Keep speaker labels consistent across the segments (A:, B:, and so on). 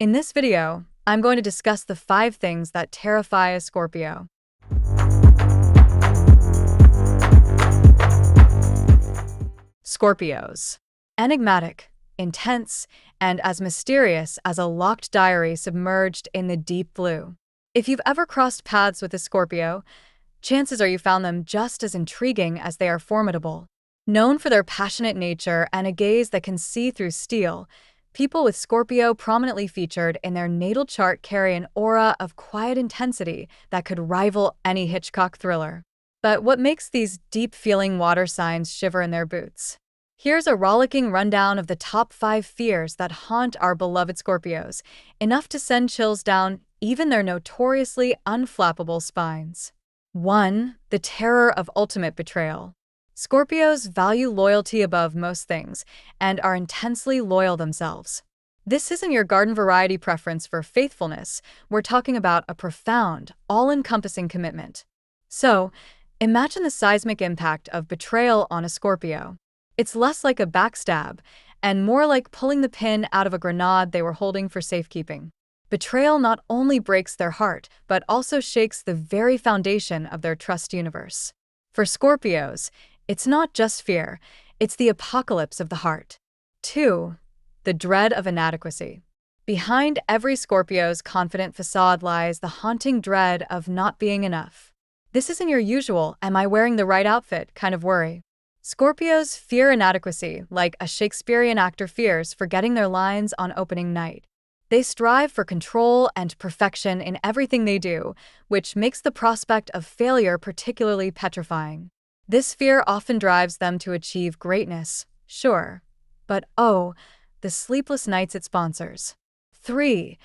A: In this video, I'm going to discuss the 5 things that terrify a Scorpio. Scorpios. Enigmatic, intense, and as mysterious as a locked diary submerged in the deep blue. If you've ever crossed paths with a Scorpio, chances are you found them just as intriguing as they are formidable. Known for their passionate nature and a gaze that can see through steel, people with Scorpio prominently featured in their natal chart carry an aura of quiet intensity that could rival any Hitchcock thriller. But what makes these deep-feeling water signs shiver in their boots? Here's a rollicking rundown of the top 5 fears that haunt our beloved Scorpios, enough to send chills down even their notoriously unflappable spines. 1. The terror of ultimate betrayal. Scorpios value loyalty above most things and are intensely loyal themselves. This isn't your garden variety preference for faithfulness. We're talking about a profound, all-encompassing commitment. So, imagine the seismic impact of betrayal on a Scorpio. It's less like a backstab and more like pulling the pin out of a grenade they were holding for safekeeping. Betrayal not only breaks their heart, but also shakes the very foundation of their trust universe. For Scorpios, it's not just fear, it's the apocalypse of the heart. 2. The dread of inadequacy. Behind every Scorpio's confident facade lies the haunting dread of not being enough. This isn't your usual, am I wearing the right outfit kind of worry. Scorpios fear inadequacy like a Shakespearean actor fears forgetting their lines on opening night. They strive for control and perfection in everything they do, which makes the prospect of failure particularly petrifying. This fear often drives them to achieve greatness, sure, but the sleepless nights it sponsors. 3.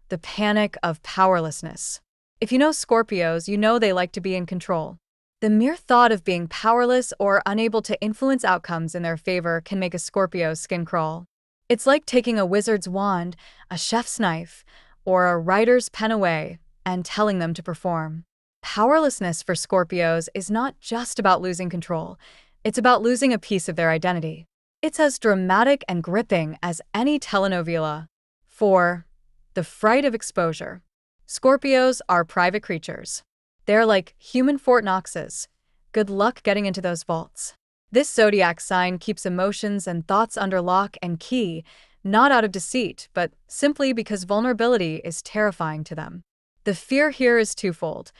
A: The panic of powerlessness. If you know Scorpios, you know they like to be in control. The mere thought of being powerless or unable to influence outcomes in their favor can make a Scorpio's skin crawl. It's like taking a wizard's wand, a chef's knife, or a writer's pen away and telling them to perform. Powerlessness for Scorpios is not just about losing control, it's about losing a piece of their identity. It's as dramatic and gripping as any telenovela. 4. The fright of exposure. Scorpios are private creatures. They're like human Fort Knoxes. Good luck getting into those vaults. This zodiac sign keeps emotions and thoughts under lock and key, not out of deceit, but simply because vulnerability is terrifying to them. The fear here is twofold: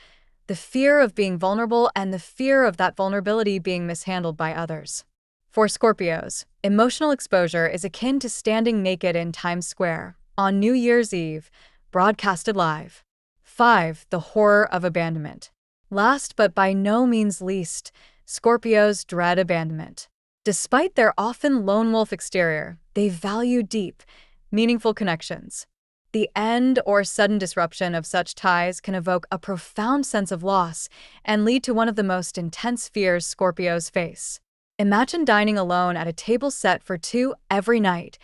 A: the fear of being vulnerable and the fear of that vulnerability being mishandled by others. For Scorpios, emotional exposure is akin to standing naked in Times Square on New Year's Eve, broadcasted live. 5. The horror of abandonment. Last but by no means least, Scorpios dread abandonment. Despite their often lone wolf exterior, they value deep, meaningful connections. The end or sudden disruption of such ties can evoke a profound sense of loss and lead to one of the most intense fears Scorpios face. Imagine dining alone at a table set for 2 every night.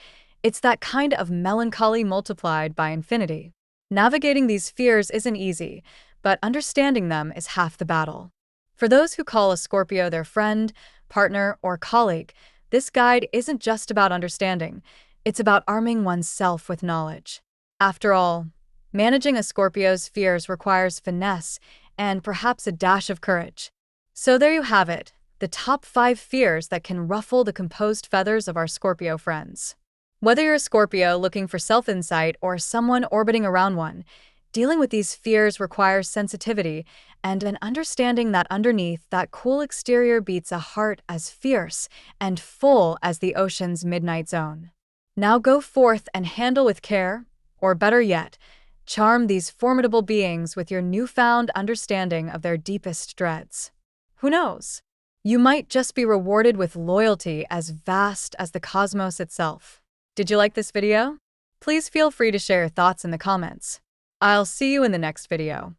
A: It's that kind of melancholy multiplied by infinity. Navigating these fears isn't easy, but understanding them is half the battle. For those who call a Scorpio their friend, partner, or colleague, this guide isn't just about understanding, it's about arming oneself with knowledge. After all, managing a Scorpio's fears requires finesse and perhaps a dash of courage. So there you have it, the top 5 fears that can ruffle the composed feathers of our Scorpio friends. Whether you're a Scorpio looking for self-insight or someone orbiting around one, dealing with these fears requires sensitivity and an understanding that underneath that cool exterior beats a heart as fierce and full as the ocean's midnight zone. Now go forth and handle with care, or better yet, charm these formidable beings with your newfound understanding of their deepest dreads. Who knows? You might just be rewarded with loyalty as vast as the cosmos itself. Did you like this video? Please feel free to share your thoughts in the comments. I'll see you in the next video.